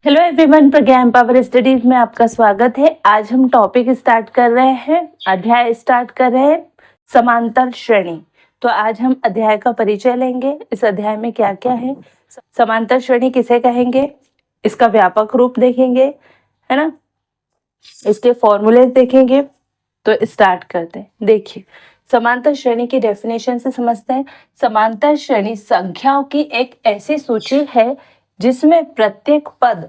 Hello everyone, प्रज्ञान power studies में आपका स्वागत है। आज हम टॉपिक स्टार्ट कर रहे हैं, अध्याय स्टार्ट कर रहे हैं समांतर श्रेणी। तो आज हम अध्याय का परिचय लेंगे। इस अध्याय में क्या क्या है, समांतर श्रेणी किसे कहेंगे, इसका व्यापक रूप देखेंगे, है ना, इसके फॉर्मूले देखेंगे। तो स्टार्ट करते हैं। देखिए, समांतर श्रेणी की डेफिनेशन से समझते हैं। समांतर श्रेणी संख्याओं की एक ऐसी सूची है जिसमें प्रत्येक पद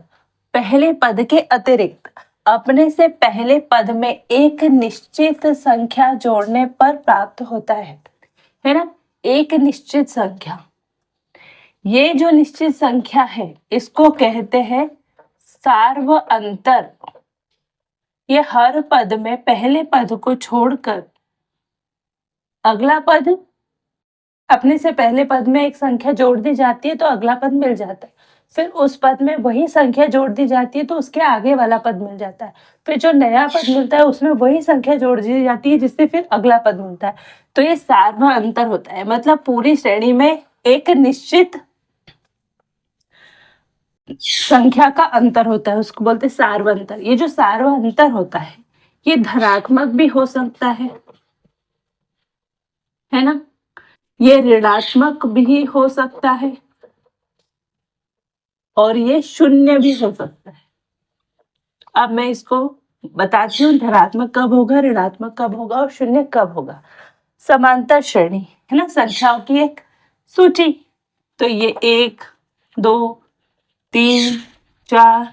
पहले पद के अतिरिक्त अपने से पहले पद में एक निश्चित संख्या जोड़ने पर प्राप्त होता है ना। एक निश्चित संख्या, ये जो निश्चित संख्या है इसको कहते हैं सार्व अंतर। ये हर पद में पहले पद को छोड़कर अगला पद, अपने से पहले पद में एक संख्या जोड़ दी जाती है तो अगला पद मिल जाता है। फिर उस पद में वही संख्या जोड़ दी जाती है तो उसके आगे वाला पद मिल जाता है। फिर जो नया पद मिलता है उसमें वही संख्या जोड़ दी जाती है जिससे फिर अगला पद मिलता है। तो ये सार्व अंतर होता है, मतलब पूरी श्रेणी में एक निश्चित संख्या का अंतर होता है, उसको बोलते हैं सार्व अंतर। ये जो सार्व अंतर होता है ये धनात्मक भी हो सकता है ना, ये ऋणात्मक भी हो सकता है और ये शून्य भी हो सकता है। अब मैं इसको बताती हूँ, धनात्मक कब होगा, ऋणात्मक कब होगा और शून्य कब होगा। समांतर श्रेणी है ना, संख्याओं की एक सूची। तो ये 1, 2, 3, 4,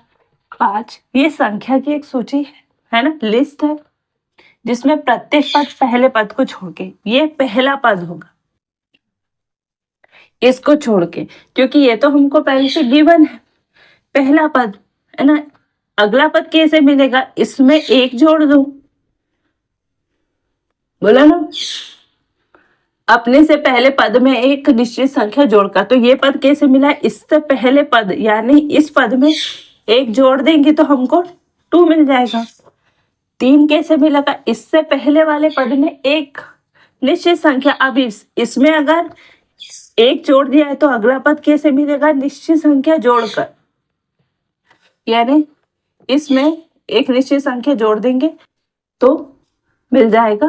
5 ये संख्या की एक सूची है ना, लिस्ट है, जिसमें प्रत्येक पद पहले पद को छोड़ के, ये पहला पद होगा इसको छोड़ के, क्योंकि ये तो हमको पहले से गिवन है पहला पद, है ना। अगला पद कैसे मिलेगा, इसमें एक जोड़ दो, बोला ना, अपने से पहले पद में एक निश्चित संख्या जोड़कर। तो ये पद कैसे मिला, इससे पहले पद यानी इस पद में एक जोड़ देंगे तो हमको 2 मिल जाएगा। 3 कैसे मिलेगा, इससे पहले वाले पद में एक निश्चित संख्या, अब इसमें अगर एक जोड़ दिया है तो अगला पद कैसे मिलेगा, निश्चित संख्या जोड़कर, यानी इसमें एक निश्चित संख्या जोड़ देंगे तो मिल जाएगा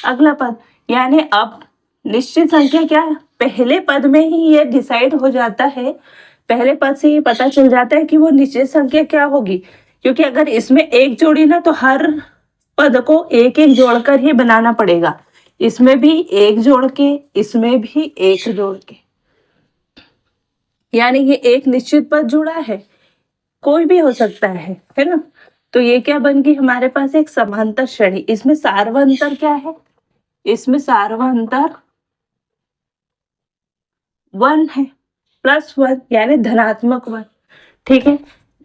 अगला पद। यानी अब निश्चित संख्या क्या है, पहले पद में ही ये डिसाइड हो जाता है, पहले पद से ये पता चल जाता है कि वो निश्चित संख्या क्या होगी। क्योंकि अगर इसमें एक जोड़ी ना तो हर पद को एक एक जोड़कर ही बनाना पड़ेगा, इसमें भी एक जोड़ के, इसमें भी एक जोड़ के, यानी ये एक निश्चित पद जुड़ा है, कोई भी हो सकता है ना। तो ये क्या बन गई हमारे पास, एक समांतर श्रेणी। इसमें सार्व अंतर क्या है, इसमें सार्व अंतर 1 है, +1 यानी धनात्मक 1, ठीक है।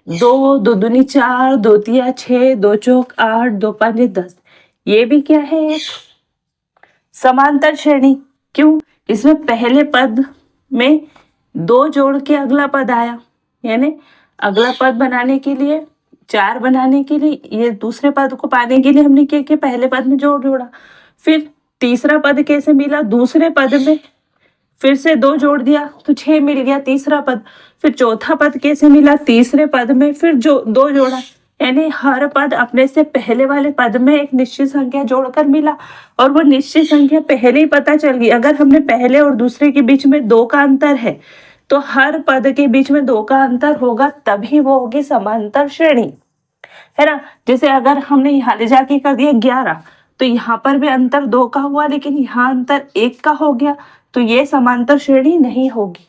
2, 2 दूनी 4, 2 तिया 6, 2 चौक 8, 2 पंजे 10, ये भी क्या है, एक समांतर श्रेणी। क्यों, इसमें पहले पद में 2 जोड़ के अगला पद आया, यानी अगला पद बनाने के लिए, 4 बनाने के लिए, ये दूसरे पद को पाने के लिए हमने क्या किया, पहले पद में जोड़ा। फिर तीसरा पद कैसे मिला, दूसरे पद में फिर से 2 जोड़ दिया तो 6 मिल गया तीसरा पद। फिर चौथा पद कैसे मिला, तीसरे पद में फिर जो 2 जोड़ा, यानी हर पद अपने से पहले वाले पद में एक निश्चित संख्या जोड़कर मिला, और वो निश्चित संख्या पहले ही पता चल गई। अगर हमने पहले और दूसरे के बीच में 2 का अंतर है तो हर पद के बीच में 2 का अंतर होगा, तभी वो होगी समांतर श्रेणी, है ना। जैसे अगर हमने यहाँ ले जाके कर दिया 11 तो यहाँ पर भी अंतर 2 का हुआ, लेकिन यहाँ अंतर 1 का हो गया, तो ये समांतर श्रेणी नहीं होगी,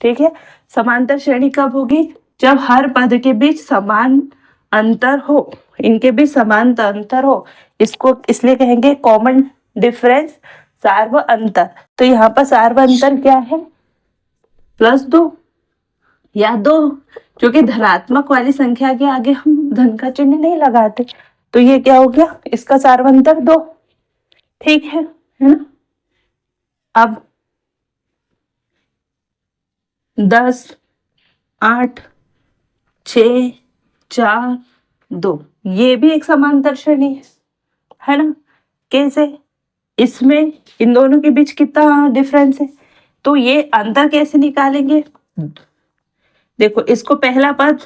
ठीक है। समांतर श्रेणी कब होगी, जब हर पद के बीच समान अंतर हो, इनके बीच समान अंतर हो, इसको इसलिए कहेंगे कॉमन डिफरेंस, सार्व अंतर। तो यहाँ पर सार्व अंतर क्या है, +2 या 2, क्योंकि धनात्मक वाली संख्या के आगे हम धन का चिन्ह नहीं लगाते, तो ये क्या हो गया, इसका सार्व अंतर 2, ठीक है ना। अब 10, 8, 6, 4, 2 ये भी एक समांतर श्रेणी है ना। कैसे, इसमें इन दोनों के बीच कितना डिफरेंस है, तो ये अंतर कैसे निकालेंगे, देखो इसको पहला पद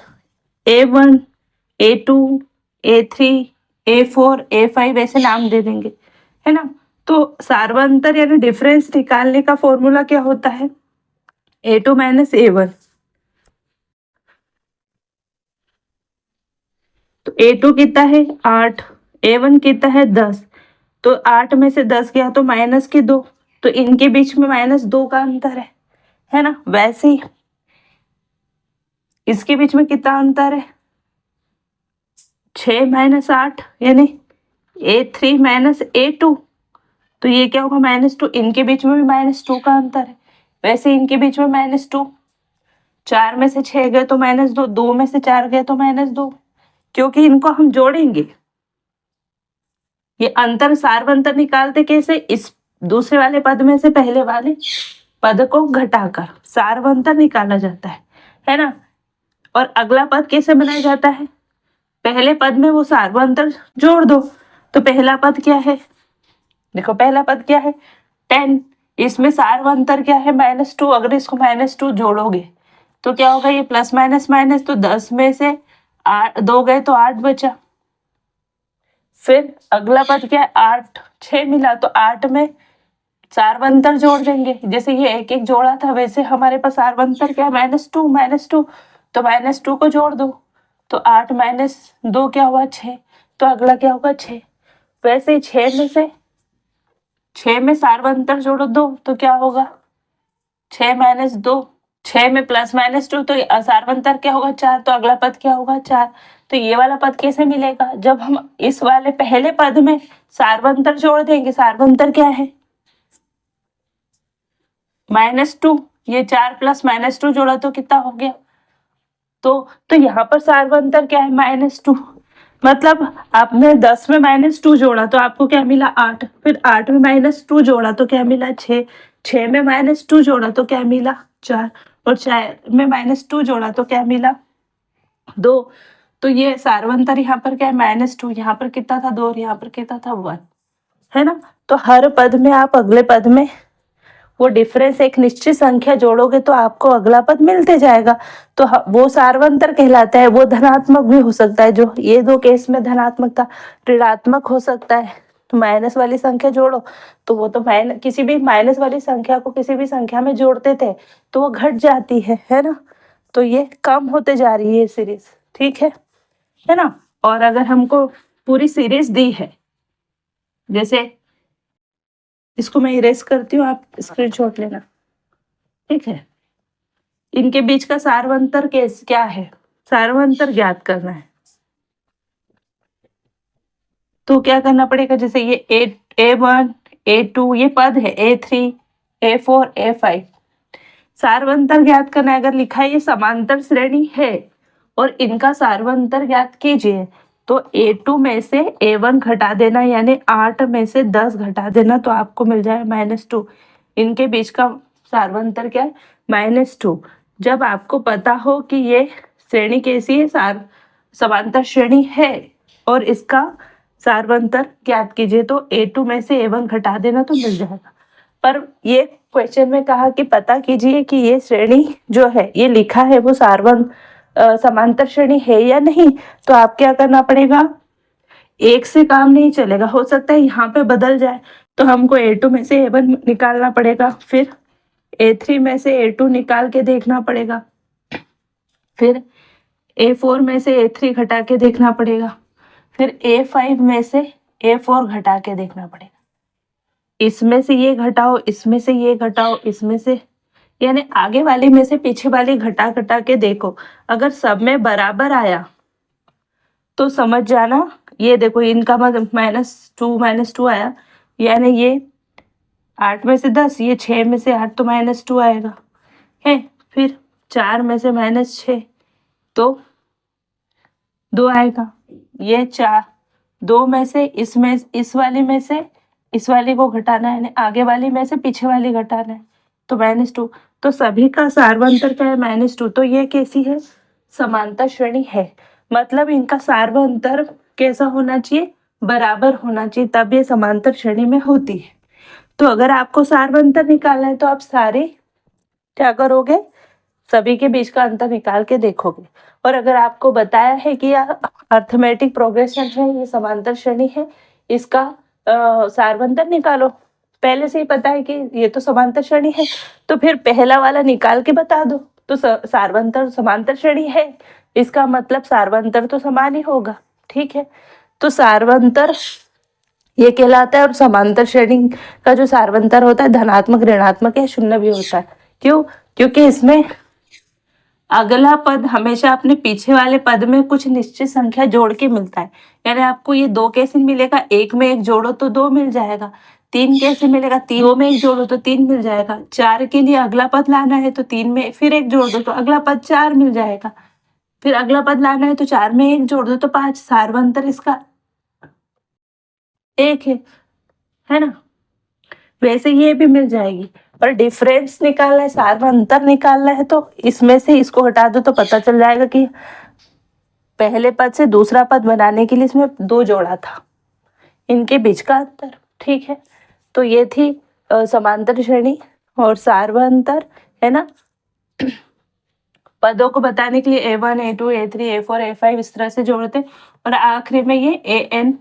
A1, A2, A3, A4, A5 ऐसे नाम दे देंगे, है ना। तो सार्वंतर यानी डिफरेंस निकालने का फॉर्मूला क्या होता है, A2 माइनस A1। तो A2 कितना है 8, A1 कितना है 10। तो 8 में से 10 गया तो माइनस के 2, तो इनके बीच में -2 का अंतर है ना। वैसे ही इसके बीच में कितना अंतर है, 6 माइनस 8 यानी A3 माइनस A2। तो ये क्या होगा -2, इनके बीच में भी -2 का अंतर है। वैसे इनके बीच में -2, 4 में से 6 गए तो -2, 2 में से 4 गए तो -2, क्योंकि इनको हम जोड़ेंगे। ये अंतर सार्वंतर निकालते कैसे, इस दूसरे वाले पद में से पहले वाले पद को घटाकर सार्वंतर निकाला जाता है ना। और अगला पद कैसे बनाया जाता है, पहले पद में वो सार्वंतर जोड़ दो। तो पहला पद क्या है, देखो पहला पद क्या है 10, इसमें सार्वंतर क्या है -2। अगर इसको -2 जोड़ोगे तो क्या होगा, ये प्लस माइनस माइनस, तो 10 में से 2 गए तो 8 बचा। फिर अगला पद क्या है 8, 6 मिला तो 8 में सार्वंतर जोड़ देंगे, जैसे ये एक एक जोड़ा था वैसे हमारे पास सार्वंतर क्या है -2, तो -2 को जोड़ दो, तो 8 माइनस 2 क्या हुआ 6, तो अगला क्या होगा 6। वैसे ही 6 में सार्वंतर जोड़ो 2 तो क्या होगा 6 माइनस 2, 6 में प्लस -2 तो सार्वंतर क्या होगा 4, तो अगला पद क्या होगा 4। तो ये वाला पद कैसे मिलेगा, जब हम इस वाले पहले पद में सार्वंतर जोड़ देंगे। सार्वंतर क्या है -2, ये 4 प्लस -2 जोड़ा तो कितना हो गया, तो यहाँ पर सार्वंतर क्या है -2। मतलब आपने 10 में -2 जोड़ा तो आपको क्या मिला 8, फिर 8 में -2 जोड़ा तो क्या मिला 6, 6 में -2 जोड़ा तो क्या मिला 4, और 4 में -2 जोड़ा तो क्या मिला 2। तो ये सार्वंतर यहाँ पर क्या है -2, यहाँ पर कितना था 2 और यहाँ पर कितना था 1, है ना। तो हर पद में आप अगले पद में वो डिफरेंस एक निश्चित संख्या जोड़ोगे तो आपको अगला पद मिलते जाएगा। तो वो सार्वंतर कहलाता है। वो धनात्मक भी हो सकता है, जो ये दो केस में धनात्मक था, ऋणात्मक हो सकता है। तो माइनस वाली संख्या जोड़ो तो वो तो किसी भी माइनस वाली संख्या को किसी भी संख्या में जोड़ते थे तो वो घट जाती है ना। तो ये कम होते जा रही है सीरीज, ठीक है ना। और अगर हमको पूरी सीरीज दी है, जैसे इसको मैं इरेज करती हूँ, आप स्क्रीनशॉट लेना, ठीक है। इनके बीच का सार्वंतर केस क्या है, सार्वंतर ज्ञात करना है। तो क्या करना पड़ेगा, जैसे ये A1, A2 ये पद है, A3, A4, A5 सार्वंतर ज्ञात करना है। अगर लिखा है ये समांतर श्रेणी है और इनका सार्वंतर ज्ञात कीजिए, तो A2 में से A1 घटा देना, यानी 8 में से 10 घटा देना, तो आपको मिल जाए -2। इनके बीच का सार्वंतर क्या है -2। जब आपको पता हो कि ये श्रेणी कैसी है, समांतर श्रेणी है, और इसका सार्वंतर ज्ञात कीजिए, तो A2 में से A1 घटा देना तो मिल जाएगा। पर ये क्वेश्चन में कहा कि पता कीजिए कि ये श्रेणी जो है ये लिखा है वो समांतर श्रेणी है या नहीं। तो आप क्या करना पड़ेगा, एक से काम नहीं चलेगा, हो सकता है यहाँ पे बदल जाए, तो हमको A2 में से A1 निकालना पड़ेगा, फिर A3 में से A2 निकाल के देखना पड़ेगा, फिर A4 में से A3 घटा के देखना पड़ेगा, फिर A5 में से A4 घटा के देखना पड़ेगा। इसमें से ये घटाओ, इसमें से ये घटाओ, इसमें से, यानी आगे वाली में से पीछे वाली घटा घटा के देखो। अगर सब में बराबर आया तो समझ जाना, ये देखो इनका मतलब -2 आया, यानी ये 8 में से 10, ये 6 में से 8 तो -2 आएगा है। फिर 4 में से -6 तो 2 आएगा। ये 4, 2 में से इसमें इस वाली में से इस वाली को घटाना है, आगे वाली में से पीछे वाली घटाना है, तो -2। तो सभी का सार्वंतर क्या है -2। तो ये कैसी है, समांतर श्रेणी है। मतलब इनका सार्वंतर कैसा होना चाहिए, बराबर होना चाहिए, तब ये समांतर श्रेणी में होती है। तो अगर आपको सार्वंतर निकालना है तो आप सारे क्या करोगे, सभी के बीच का अंतर निकाल के देखोगे। और अगर आपको बताया है कि यह अर्थमेटिक प्रोग्रेशन है, ये समांतर श्रेणी है, इसका सारवंतर निकालो। पहले से ही पता है कि ये तो समांतर श्रेणी है, तो फिर पहला वाला निकाल के बता दो। तो सारवंतर समांतर श्रेणी है, इसका मतलब सारवंतर तो समान ही होगा। ठीक है, तो सारवंतर ये कहलाता है। और समांतर श्रेणी का जो सारवंतर होता है धनात्मक, ऋणात्मक या शून्य भी होता है। क्यों? क्योंकि इसमें अगला पद हमेशा अपने पीछे वाले पद में कुछ निश्चित संख्या जोड़ के मिलता है। यानी आपको ये 2 कैसे मिलेगा? 1 में 1 जोड़ो तो 2 मिल जाएगा। 3 कैसे मिलेगा? 2 में 1 जोड़ो तो 3 मिल जाएगा। 4 के लिए अगला पद लाना है तो 3 में फिर 1 जोड़ दो तो अगला पद 4 मिल जाएगा। फिर अगला पद लाना है तो 4 में 1 जोड़ दो तो 5। सारवंतर इसका 1 है ना? वैसे ये भी मिल जाएगी। पर डिफरेंस निकालना है, सारवंतर निकालना है, तो इसमें से इसको हटा दो तो पता चल जाएगा कि पहले पद से दूसरा पद बनाने के लिए इसमें 2 जोड़ा था, इनके बीच का अंतर। ठीक है, तो ये थी समांतर श्रेणी और सारवंतर, है ना। पदों को बताने के लिए A1, A2, A3, A4, A5 इस तरह से जोड़ते, और आखिरी में ये AN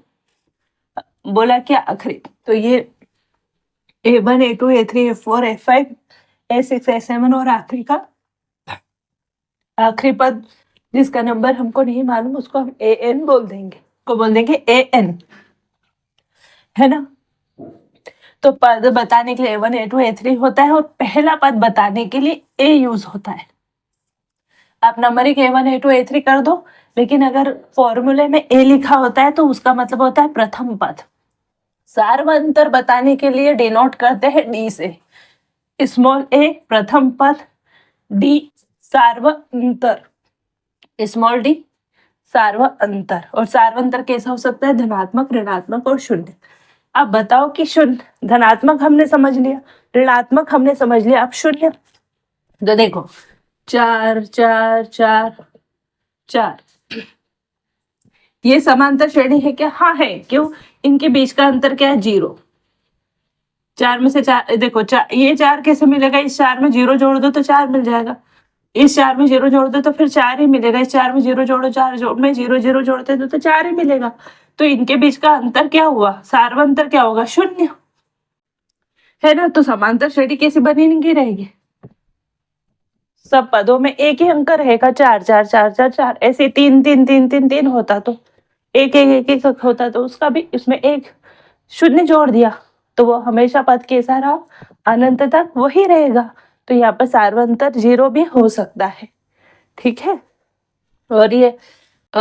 बोला क्या आखिरी, तो ये A1, A2, A3, A4, A5, A6, A7 और आखिरी का आखिरी पद जिसका नंबर हमको नहीं मालूम उसको हम AN बोल देंगे, को बोल देंगे AN, है ना। तो पद बताने के लिए A1, A2, A3 होता है, और पहला पद बताने के लिए A यूज होता है। आप नंबरिंग A1, A2, A3 कर दो, लेकिन अगर फॉर्मूले में A लिखा होता है तो उसका मतलब होता है प्रथम पद। सारवंतर बताने के लिए डिनोट करते हैं D से, स्मॉल a प्रथम पद, D सार्वंतर, स्मॉल d सार्वंतर। और सार्वंतर कैसा हो सकता है? धनात्मक, ऋणात्मक और शून्य। अब बताओ कि शून्य, धनात्मक हमने समझ लिया, ऋणात्मक हमने समझ लिया, अब शून्य। तो देखो 4 4 4 4, ये समांतर श्रेणी है क्या? हाँ है। क्यों? इनके बीच का अंतर क्या है? 0। 4 में से 4 देखो, ये 4 कैसे मिलेगा? इस 4 में 0 जोड़ दो तो 4 मिल जाएगा। इस 4 में 0 जोड़ दो तो फिर 4 ही मिलेगा। इस 4 में 0 जोड़ो, 4 जोड़ में 0 0 जोड़ते तो 4 ही मिलेगा। तो इनके बीच का अंतर क्या हुआ? सार्वंतर क्या होगा? शून्य, है ना। तो समांतर श्रेणी कैसी बनेगी? रहेगी सब पदों में एक ही अंक रहेगा, 4 4 4 4 4। ऐसे 3 3 3 3 3 होता तो एक एक एक एक होता, तो उसका भी इसमें एक शून्य जोड़ दिया तो वो हमेशा पद कैसा रहा? अनंत तक वही रहेगा। तो यहाँ पर सार्वंतर 0 भी हो सकता है। ठीक है, और ये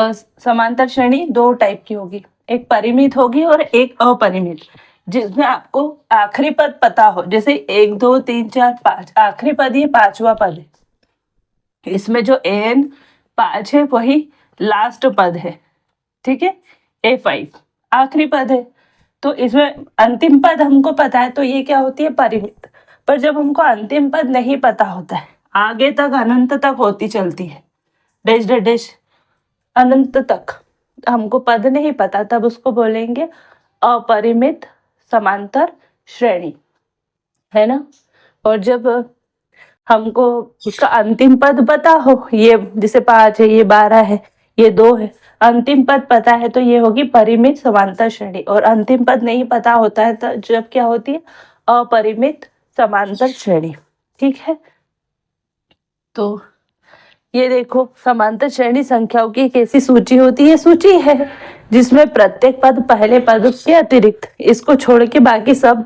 समांतर श्रेणी 2 टाइप की होगी, एक परिमित होगी और एक अपरिमित, जिसमें आपको आखिरी पद पता हो। जैसे 1 2 3 4 5 आखिरी पद, ये 5वां पद है। इसमें जो AN 5 है वही लास्ट पद है। ठीक है, A5 आखिरी पद है। तो इसमें अंतिम पद हमको पता है, तो ये क्या होती है? परिमित। पर जब हमको अंतिम पद नहीं पता होता है, आगे तक अनंत तक होती चलती है, डैश डैश डैश अनंत तक हमको पद नहीं पता, तब उसको बोलेंगे अपरिमित समांतर श्रेणी, है ना। और जब हमको उसका अंतिम पद पता हो, ये जैसे 5 है, ये 12 है, ये 2 है, अंतिम पद पता है तो ये होगी परिमित समांतर श्रेणी। और अंतिम पद नहीं पता होता है तो जब क्या होती है? अपरिमित समांतर श्रेणी। ठीक है, तो ये देखो समांतर श्रेणी संख्याओं की कैसी सूची होती है? सूची है जिसमें प्रत्येक पद पहले पद के अतिरिक्त, इसको छोड़ के बाकी सब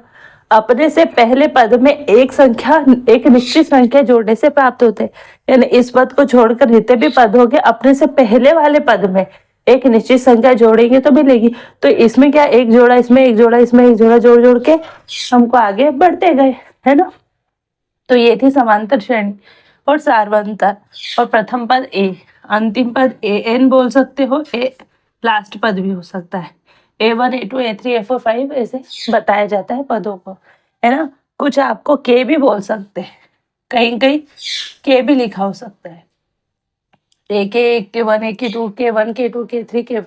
अपने से पहले पद में एक निश्चित संख्या जोड़ने से प्राप्त होते हैं। यानी इस पद को छोड़कर जितने भी पद होंगे अपने से पहले वाले पद में एक निश्चित संख्या जोड़ेंगे तो मिलेगी। तो इसमें क्या? एक जोड़ा, इसमें एक जोड़ा, इसमें एक जोड़ा, जोड़ जोड़ के हमको आगे बढ़ते गए, है ना। तो ये थी समांतर श्रेणी और सार्वंतर। और प्रथम पद A, अंतिम पद AN बोल सकते हो, A लास्ट पद भी हो सकता है। A1, A2, A3, A4, 5 ऐसे बताया जाता है पदों को, है ना। कुछ आपको K भी बोल सकते हैं, कहीं कहीं K भी लिखा हो सकता है, AK, AK1, AK2, K1, K2, K3, K,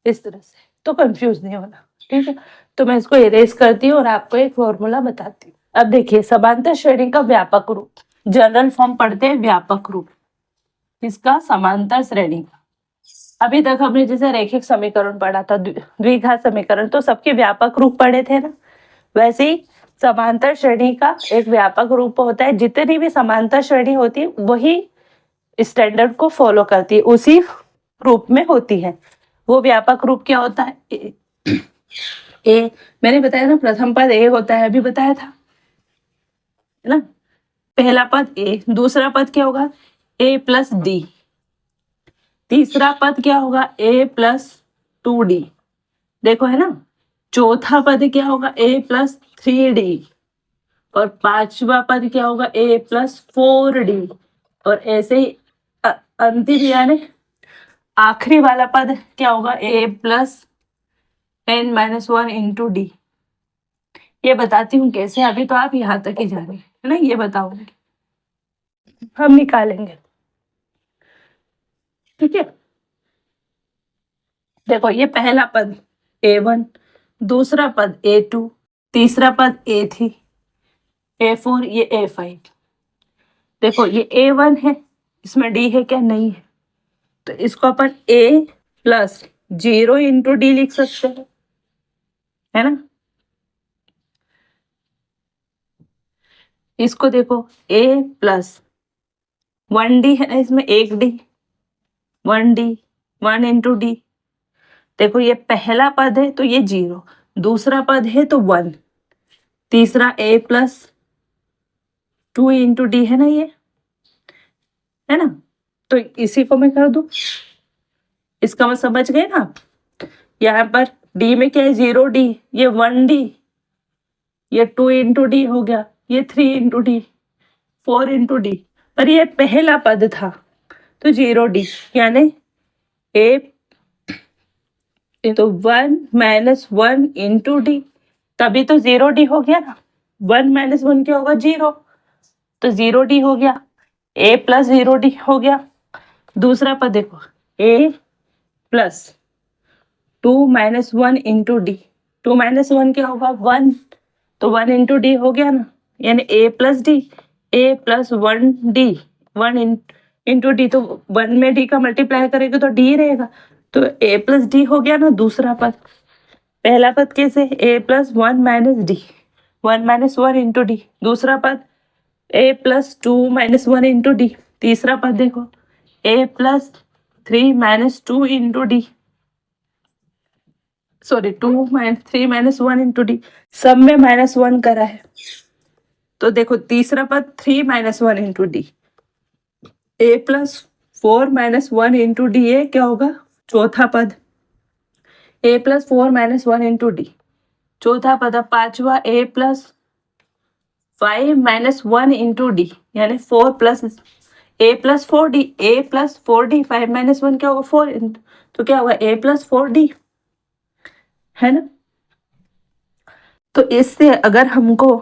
इस तरह से। तो कंफ्यूज नहीं होना, ठीक है। तो मैं इसको इरेज करती हूँ और आपको एक फॉर्मूला बताती हूँ। अब देखिए समांतर श्रेणी का व्यापक रूप, जनरल फॉर्म पढ़ते हैं व्यापक रूप इसका, समांतर श्रेणी का। अभी तक हमने जैसे रैखिक समीकरण पढ़ा था, द्विघात समीकरण, तो सबके व्यापक रूप पढ़े थे ना, वैसे ही समांतर श्रेणी का एक व्यापक रूप होता है। जितनी भी समांतर श्रेणी होती है वही स्टैंडर्ड को फॉलो करती है, उसी रूप में होती है। वो व्यापक रूप क्या होता है? ए, मैंने बताया ना प्रथम पद ए होता है, अभी बताया था है ना। पहला पद ए, दूसरा पद क्या होगा? ए प्लस डी, तीसरा पद क्या होगा? ए प्लस 2d, देखो है ना। चौथा पद क्या होगा? ए प्लस 3d, और पांचवा पद क्या होगा? ए प्लस 4d, और ऐसे ही अंतिम यानी आखिरी वाला पद क्या होगा? A plus n-1 into d. ये बताती हूँ कैसे, अभी तो आप यहाँ तक ही जाने है ना, ये बताऊंगी, हम निकालेंगे, ठीक है। देखो ये पहला पद a1, दूसरा पद a2, तीसरा पद a3, a4, ये a5। देखो ये a1 है, इसमें d है क्या? नहीं है, तो इसको अपन a प्लस 0 इंटू डी लिख सकते हैं, है ना। इसको देखो a प्लस 1d है ना, इसमें 1d, 1d, 1 इंटू डी। देखो ये पहला पद है तो ये 0, दूसरा पद है तो 1, तीसरा a प्लस 2 इंटू डी है ना, ये है ना। तो इसी को मैं कर दूं, इसका मैं समझ गए ना। यहाँ पर d में क्या है? 0d, ये 1d, ये 2 इंटू डी हो गया, ये 3 इंटू डी, 4 इंटू डी, पर ये पहला पद था तो 0d, यानी a तो 1 - 1 इंटू डी, तभी तो 0d हो गया ना। 1 - 1 क्या होगा? 0, तो 0d हो गया, a प्लस 0d हो गया। दूसरा पद देखो a प्लस 2 - 1 इंटू डी, 2 - 1 क्या होगा? 1, तो 1 इंटू डी हो गया ना, यानी a plus D, a plus 1d, 1 into D, तो 1 में d का मल्टीप्लाई करेंगे तो d रहेगा, तो a प्लस डी हो गया ना दूसरा पद। पहला पद कैसे? a plus 1 minus D, 1 - 1 into D, दूसरा पद a प्लस 2 - 1 इंटू डी, तीसरा पद देखो a plus 3 - 2 into D, sorry 3 - 1 into D, सब में -1 करा है। तो देखो तीसरा पद 3 - 1 into d, a plus 4 - 1 into d, ये क्या होगा? चौथा पद a प्लस 4 - 1 इंटू डी, चौथा पद। पांचवा a प्लस 5 - 1 इंटू डी, यानी 4 plus a plus 4d, a plus 4d, 5 - 1 क्या होगा? 4, तो क्या होगा? a प्लस 4d, है ना। तो इससे अगर हमको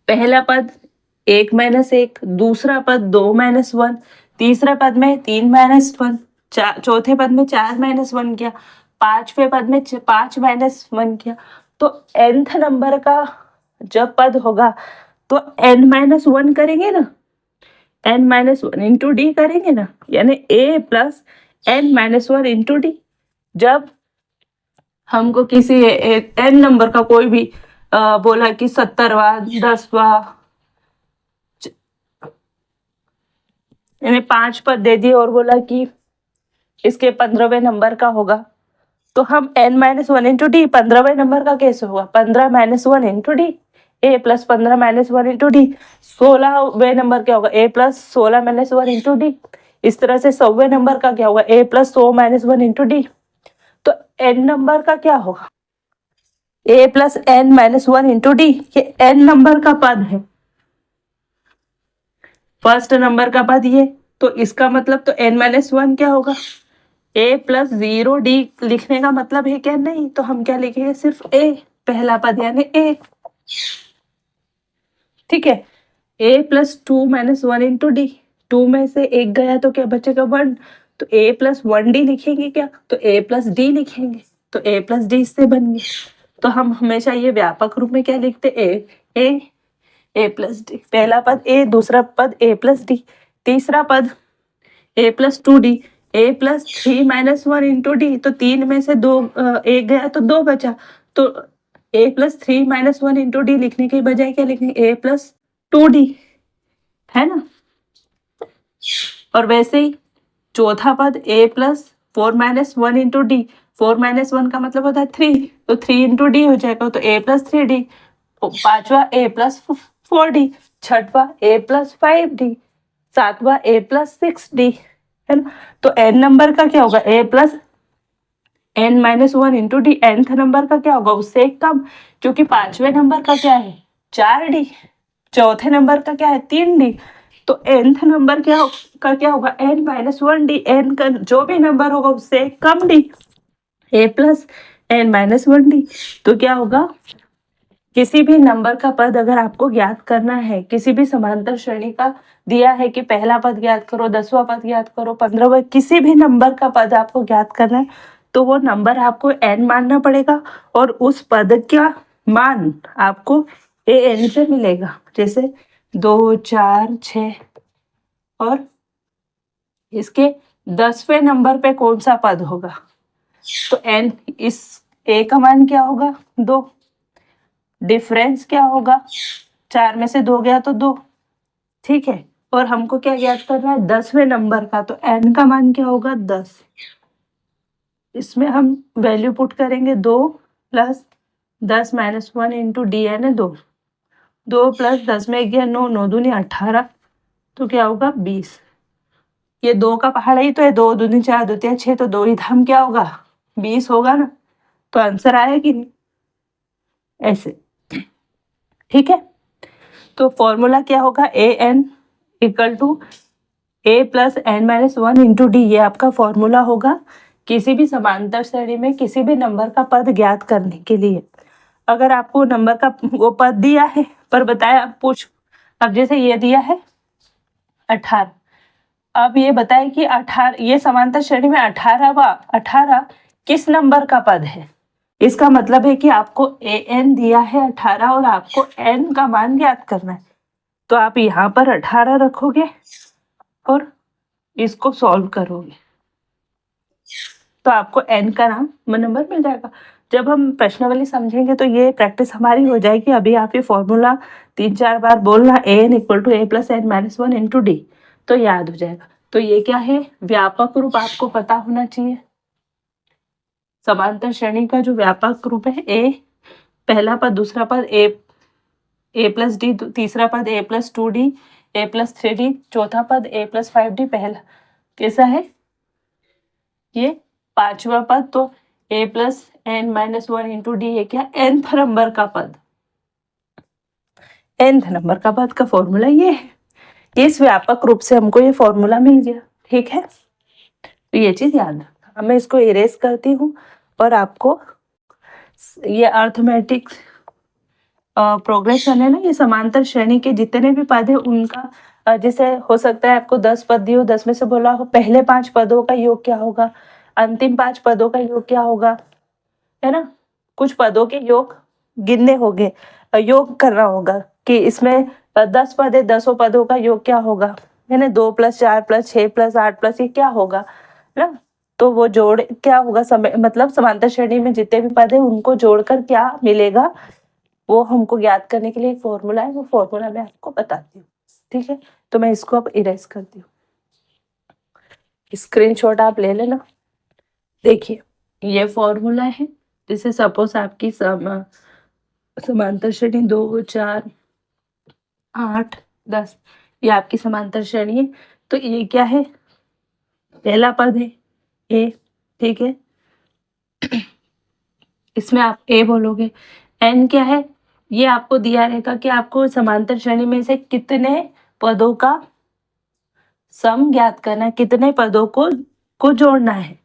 पहला पद 1 - 1, दूसरा पद 2 - 1, तीसरा पद में 3 - 1, चौथे पद में 4 - 1 किया, पांचवें पद में 5 - 1 किया, तो nth नंबर का जब पद होगा तो n-1 करेंगे ना, n-1 इंटू डी करेंगे ना, यानी a plus n-1 into D. जब हमको किसी n नंबर का कोई भी बोला कि 70वां, 10वां, यानी 5 पद दे दिए और बोला कि इसके 15वें नंबर का होगा, तो हम n-1 इंटू डी 15वें नंबर का कैसे होगा? 15 - 1 into d, a plus 15 - 1 into d. 16वें नंबर क्या होगा? a plus 16 - 1 into d. इस तरह से 100वें नंबर का क्या होगा? a plus 100 - 1 into D. तो n नंबर का क्या होगा? a plus n-1 into d, ये n नंबर का पद है, फर्स्ट नंबर का पद ये, तो इसका मतलब तो n-1 क्या होगा? a प्लस 0d लिखने का मतलब है क्या? नहीं, तो हम क्या लिखेंगे? सिर्फ a, पहला पद यानी a, ठीक है। a प्लस 2 - 1 इंटू डी, 2 में से 1 गया तो क्या बचेगा? 1, तो a प्लस 1d लिखेंगे क्या? तो a प्लस d लिखेंगे, तो a प्लस d इससे बन गया। तो हम हमेशा ये व्यापक रूप में क्या लिखते? a ए प्लस डी, पहला पद ए, दूसरा पद ए प्लस डी, तीसरा पद ए प्लस टू डी, ए प्लस 3 - 1 इंटू डी, तो 3 में से 2 एक गया तो 2 बचा, तो ए प्लस 3 - 1 इंटू डी लिखने के बजाय क्या लिखेंगे, ए प्लस 2d, है ना। और वैसे ही चौथा पद ए प्लस 4 - 1 इंटू डी, 4 - 1 का मतलब होता है 3, तो 3 इंटू डी हो जाएगा, तो ए प्लस 3d, पांचवा ए प्लस 4d, छठवा ए प्लस 5d, सातवां ए प्लस 6d, है ना। तो n नंबर का क्या होगा, a plus n-1 into d, nth number का क्या होगा, उससे एक कम, क्योंकि पांचवें नंबर का क्या है 4d, चौथे नंबर का क्या है 3d, तो nth नंबर का क्या होगा n-1d, n का जो भी नंबर होगा उससे एक कम d, a प्लस n-1d। तो क्या होगा, किसी भी नंबर का पद अगर आपको ज्ञात करना है, किसी भी समांतर श्रेणी का दिया है कि पहला पद ज्ञात करो, 10वां पद ज्ञात करो, 15वां, किसी भी नंबर का पद आपको ज्ञात करना है, तो वो नंबर आपको n मानना पड़ेगा और उस पद का मान आपको an से मिलेगा। जैसे 2, 4, 6, और इसके 10वें नंबर पे कौन सा पद होगा, तो n, इस a का मान क्या होगा 2, डिफरेंस क्या होगा, 4 में से 2 गया तो 2, ठीक है। और हमको क्या ज्ञात करना है 10वें नंबर का, तो n का मान क्या होगा 10, इसमें हम वैल्यू पुट करेंगे 2 प्लस 10-1 इंटू डी एन है 2, 2 प्लस 10 में गया 9, 9 दूनी 18, तो क्या होगा 20, ये 2 का पहाड़ा ही तो है, 2 दूनी 4, 2 तिया 6, तो 2 ही धाम क्या होगा 20 होगा ना, तो आंसर आया कि नहीं, ऐसे, ठीक है। तो फॉर्मूला क्या होगा, a n equal to a plus n-1 into d, ये आपका फॉर्मूला होगा किसी भी समांतर श्रेणी में किसी भी नंबर का पद ज्ञात करने के लिए। अगर आपको नंबर का वो पद दिया है पर बताया पूछ, अब जैसे ये दिया है 18, अब ये बताए कि 18, ये समांतर श्रेणी में 18 किस नंबर का पद है, इसका मतलब है कि आपको an दिया है 18 और आपको n का मान ज्ञात करना है, तो आप यहाँ पर 18 रखोगे और इसको सॉल्व करोगे तो आपको n का नंबर मिल जाएगा। जब हम प्रश्नावली समझेंगे तो ये प्रैक्टिस हमारी हो जाएगी। अभी आप ये फॉर्मूला 3-4 बार बोलना, an equal to a plus n-1 into D, तो याद हो जाएगा। तो ये क्या है, व्यापक रूप आपको पता होना चाहिए। समांतर श्रेणी का जो व्यापक रूप है, a पहला पद, दूसरा पद a प्लस डी, तीसरा पद a plus 2d, a plus 3d, चौथा पद a प्लस 5d, पहला कैसा है ये पांचवा पद, तो a plus n-1 into d, ये क्या nth नंबर का पद, nth नंबर का पद का फॉर्मूला ये है। इस व्यापक रूप से हमको ये फॉर्मूला मिल गया, ठीक है। तो ये चीज याद रखना। अब मैं इसको इरेज करती हूँ और आपको ये अर्थमेटिक प्रोग्रेशन है ना, ये समांतर श्रेणी के जितने भी पद है उनका जैसे हो सकता है आपको 10 पद दिए हो, 10 में से बोला हो पहले 5 पदों का योग क्या होगा, अंतिम 5 पदों का योग क्या होगा, है ना। कुछ पदों के योग गिनने होंगे, योग करना होगा कि इसमें 10 पद है, 10 पदों का योग क्या होगा, है ना, 2 + 4 + 6 + 8 + ये क्या होगा ना। तो वो जोड़ क्या होगा, समय मतलब समांतर श्रेणी में जितने भी पद है उनको जोड़कर क्या मिलेगा वो हमको ज्ञात करने के लिए एक फॉर्मूला है, वो फॉर्मूला मैं आपको बताती हूँ, ठीक है। तो मैं इसको अब इरेज करती हूँ, स्क्रीनशॉट आप ले लेना। देखिए ये फॉर्मूला है, जैसे सपोज आपकी समांतर श्रेणी 2, 4, 8, 10, ये आपकी समांतर श्रेणी है। तो ये क्या है, पहला पद है ए, ठीक है, इसमें आप ए बोलोगे। एन क्या है, ये आपको दिया रहेगा कि आपको समांतर श्रेणी में से कितने पदों का सम ज्ञात करना है, कितने पदों को जोड़ना है,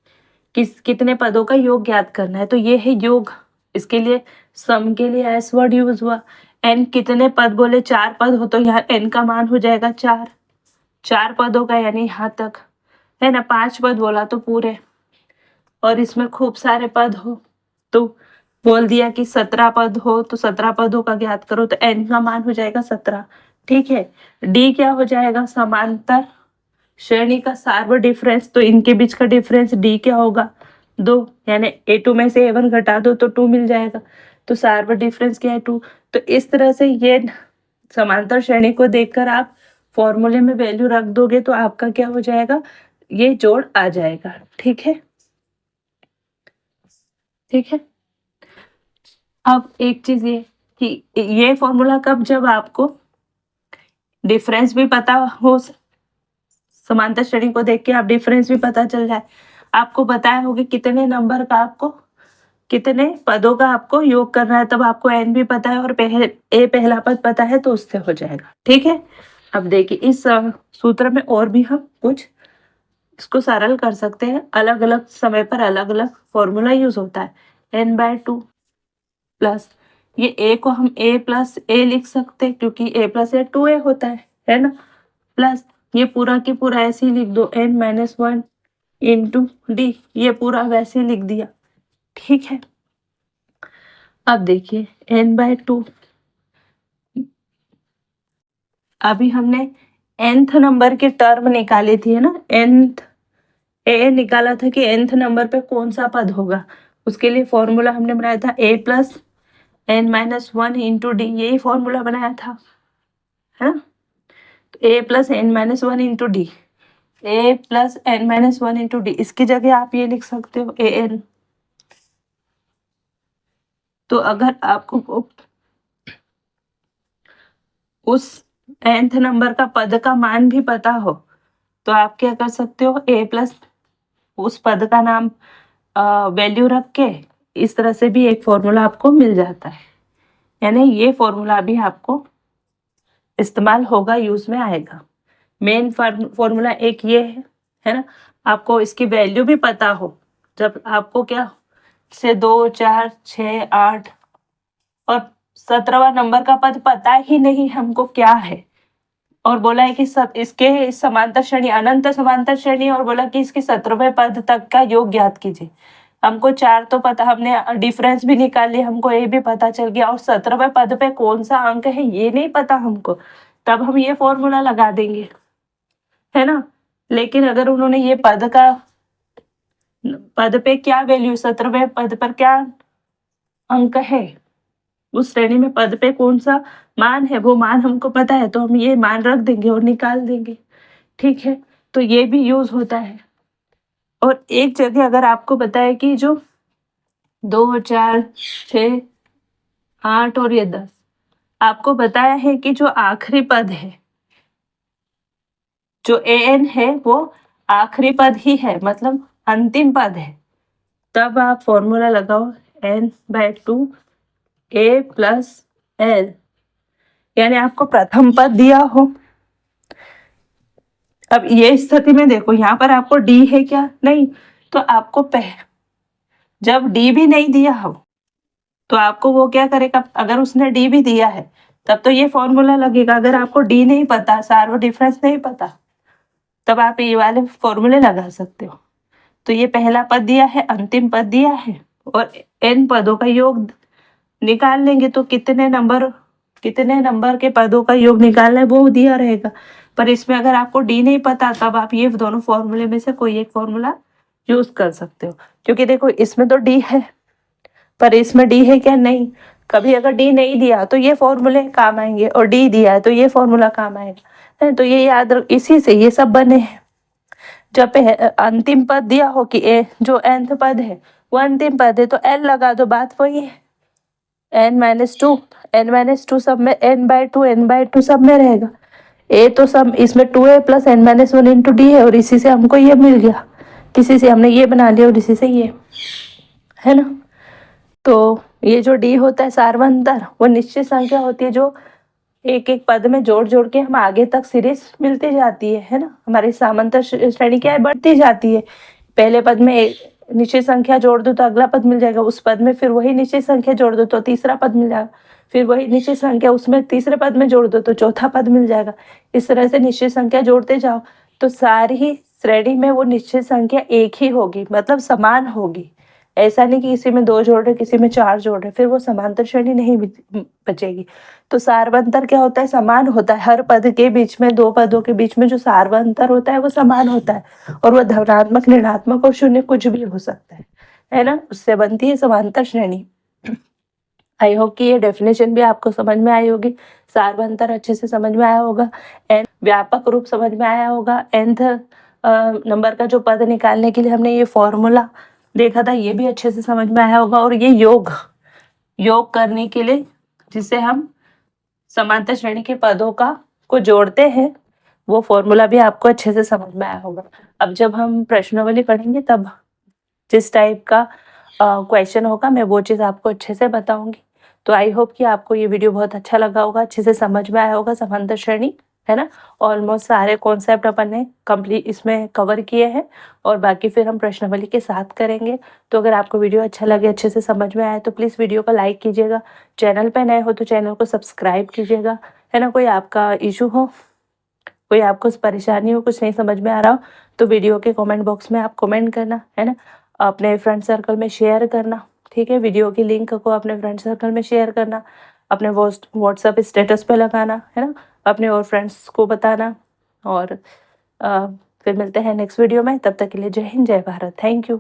कितने पदों का योग ज्ञात करना है। तो ये है योग, इसके लिए सम के लिए एस वर्ड यूज हुआ। एन कितने पद बोले, 4 पद हो तो यहाँ एन का मान हो जाएगा 4, 4 पदों का यानी यहाँ तक, है ना। 5 पद बोला तो पूरे, और इसमें खूब सारे पद हो तो बोल दिया कि 17 पद हो तो 17 पदों का ज्ञात करो, तो n का मान हो जाएगा 17। ठीक है। d क्या हो जाएगा? समांतर श्रेणी का सार्व डिफरेंस, तो इनके बीच का डिफरेंस d क्या होगा? 2, यानी a2 में से a1 घटा दो तो 2 मिल जाएगा, तो सार्व डिफरेंस क्या है? 2। तो इस तरह से ये समांतर श्रेणी को देखकर आप फॉर्मूले में वैल्यू रख दोगे तो आपका क्या हो जाएगा? ये जोड़ आ जाएगा। ठीक है, ठीक है। अब एक चीज ये कि ये फॉर्मूला कब, जब आपको डिफरेंस भी पता हो, समांतर श्रेणी को देख के आप डिफरेंस भी पता चल जाए, आपको बताया होगा कितने नंबर का आपको, कितने पदों का आपको योग करना है, तब आपको n भी पता है और पहला पद पता है, तो उससे हो जाएगा। ठीक है। अब देखिए इस सूत्र में और भी हम कुछ इसको सरल कर सकते हैं। अलग अलग समय पर अलग अलग फॉर्मूला यूज होता है। n/2 प्लस ये a को हम a प्लस a लिख सकते हैं, क्योंकि a प्लस a 2a होता है ना। प्लस ये पूरा की पूरा ऐसे ही लिख दो, n-1 इंटू डी, ये पूरा वैसे ही लिख दिया। ठीक है। अब देखिए n/2, अभी हमने nth नंबर की टर्म निकाली थी, है ना। nth ए निकाला था कि nth नंबर पे कौन सा पद होगा, उसके लिए फॉर्मूला हमने बनाया था a plus n-1 into D, यही फॉर्मूला बनाया था, है ना। तो a plus n-1 into d, a plus n-1 into D, इसकी जगह आप ये लिख सकते हो an। तो अगर आपको उस nth नंबर का पद का मान भी पता हो तो आप क्या कर सकते हो, a प्लस उस पद का नाम वैल्यू रख के इस तरह से भी एक फॉर्मूला आपको मिल जाता है। यानी ये फॉर्मूला भी आपको इस्तेमाल होगा, यूज में आएगा। मेन फॉर्मूला एक ये है ना। आपको इसकी वैल्यू भी पता हो, जब आपको क्या से 2, 4, 6, 8 और 17वां नंबर का पद पता ही नहीं हमको क्या है, और बोला है कि सब इसके समांतर श्रेणी अनंत समांतर श्रेणी, और बोला कि इसके 17वें पद तक का योग ज्ञात कीजिए। हमको 4 तो पता, हमने डिफरेंस भी निकाल लिया, हमको ये भी पता चल गया, और 17वें पद पे कौन सा अंक है ये नहीं पता हमको, तब हम ये फॉर्मूला लगा देंगे, है ना। लेकिन अगर उन्होंने ये पद पे क्या वैल्यू, 17वें पद पर क्या अंक है, उस श्रेणी में पद पे कौन सा मान है, वो मान हमको पता है, तो हम ये मान रख देंगे और निकाल देंगे। ठीक है। तो ये भी यूज होता है। और एक जगह अगर आपको बताए कि जो 2, 4, 6, 8 और ये 10, आपको बताया है कि जो आखिरी पद है, जो an है, वो आखिरी पद ही है, मतलब अंतिम पद है, तब आप फॉर्मूला लगाओ n/2 a प्लस l। यानी आपको प्रथम पद दिया हो, अब ये स्थिति में देखो यहाँ पर आपको d है क्या? नहीं। तो आपको जब d भी नहीं दिया हो तो आपको वो क्या करेगा, अगर उसने d भी दिया है तब तो ये फॉर्मूला लगेगा। अगर आपको d नहीं पता, सार्व डिफरेंस नहीं पता, तब आप ये वाले फॉर्मूले लगा सकते हो। तो ये पहला पद दिया है, अंतिम पद दिया है, और n पदों का योग निकाल लेंगे तो कितने नंबर के पदों का योग निकालना है वो दिया रहेगा। पर इसमें अगर आपको डी नहीं पता, तब आप ये दोनों फॉर्मूले में से कोई एक फॉर्मूला यूज कर सकते हो। क्योंकि देखो इसमें तो डी है, पर इसमें डी है क्या? नहीं। कभी अगर डी नहीं दिया तो ये फॉर्मूले काम आएंगे, और डी दिया है तो ये फॉर्मूला काम आएगा। तो ये याद रख, इसी से ये सब बने हैं। जब अंतिम पद दिया हो कि जो nth पद है वो अंतिम पद है, तो n लगा दो, बात वही है। n-2 सब में, n/2 सब में रहेगा। a तो सब इसमें 2a plus n-1 into D है, और इसी से हमको ये मिल गया, किसी से हमने ये बना लिया और इसी से ये, है ना। तो ये जो d होता है सार्वंतर, वो निश्चित संख्या होती है जो एक एक पद में जोड़ जोड़ के हम आगे तक सीरीज मिलती जाती है ना। हमारी समांतर श्रेणी क्या है, बढ़ती जाती है। पहले पद में एक निश्चित संख्या जोड़ दो तो अगला पद मिल जाएगा, उस पद में फिर वही निश्चित संख्या जोड़ दो तो तीसरा पद मिल जाएगा, फिर वही निश्चित संख्या उसमें तीसरे पद में जोड़ दो तो चौथा पद मिल जाएगा। इस तरह से निश्चित संख्या जोड़ते जाओ तो सारी ही श्रेणी में वो निश्चित संख्या एक ही होगी, मतलब समान होगी, ऐसा नहीं कि किसी में 2 जोड़ रहे किसी में 4 जोड़ रहे, फिर वो समांतर श्रेणी नहीं बचेगी। तो सार्वंतर क्या होता है, समान होता है। हर पद के बीच में, 2 पदों के बीच में जो सार्वंतर होता है वो समान होता है, और वो धनात्मक, ऋणात्मक और शून्य कुछ भी हो सकता है ना। उससे बनती है समांतर श्रेणी। आई होप कि ये डेफिनेशन भी आपको समझ में आई होगी, सार्वंतर अच्छे से समझ में आया होगा, एंड व्यापक रूप समझ में आया होगा। nth नंबर का जो पद निकालने के लिए हमने ये फॉर्मूला देखा था, ये भी अच्छे से समझ में आया होगा। और ये योग करने के लिए जिसे हम समांतर श्रेणी के पदों को जोड़ते हैं, वो फॉर्मूला भी आपको अच्छे से समझ में आया होगा। अब जब हम प्रश्नावली पढ़ेंगे तब जिस टाइप का क्वेश्चन होगा मैं वो चीज़ आपको अच्छे से बताऊंगी। तो आई होप कि आपको ये वीडियो बहुत अच्छा लगा होगा, अच्छे से समझ में आया होगा समांतर श्रेणी, है ना। ऑलमोस्ट सारे कॉन्सेप्ट अपन ने कंप्लीट इसमें कवर किए हैं, और बाकी फिर हम प्रश्नावली के साथ करेंगे। तो अगर आपको वीडियो अच्छा लगे, अच्छे से समझ में आए, तो प्लीज़ वीडियो को लाइक कीजिएगा। चैनल पर नए हो तो चैनल को सब्सक्राइब कीजिएगा, है ना। कोई आपका इशू हो, कोई आपको परेशानी हो, कुछ नहीं समझ में आ रहा हो, तो वीडियो के कमेंट बॉक्स में आप कमेंट करना, है ना। अपने फ्रेंड सर्कल में शेयर करना, ठीक है। वीडियो की लिंक को अपने फ्रेंड सर्कल में शेयर करना, अपने व्हाट्सएप स्टेटस पे लगाना, है ना, अपने और फ्रेंड्स को बताना। और फिर मिलते हैं नेक्स्ट वीडियो में, तब तक के लिए जय हिंद, जय भारत, थैंक यू।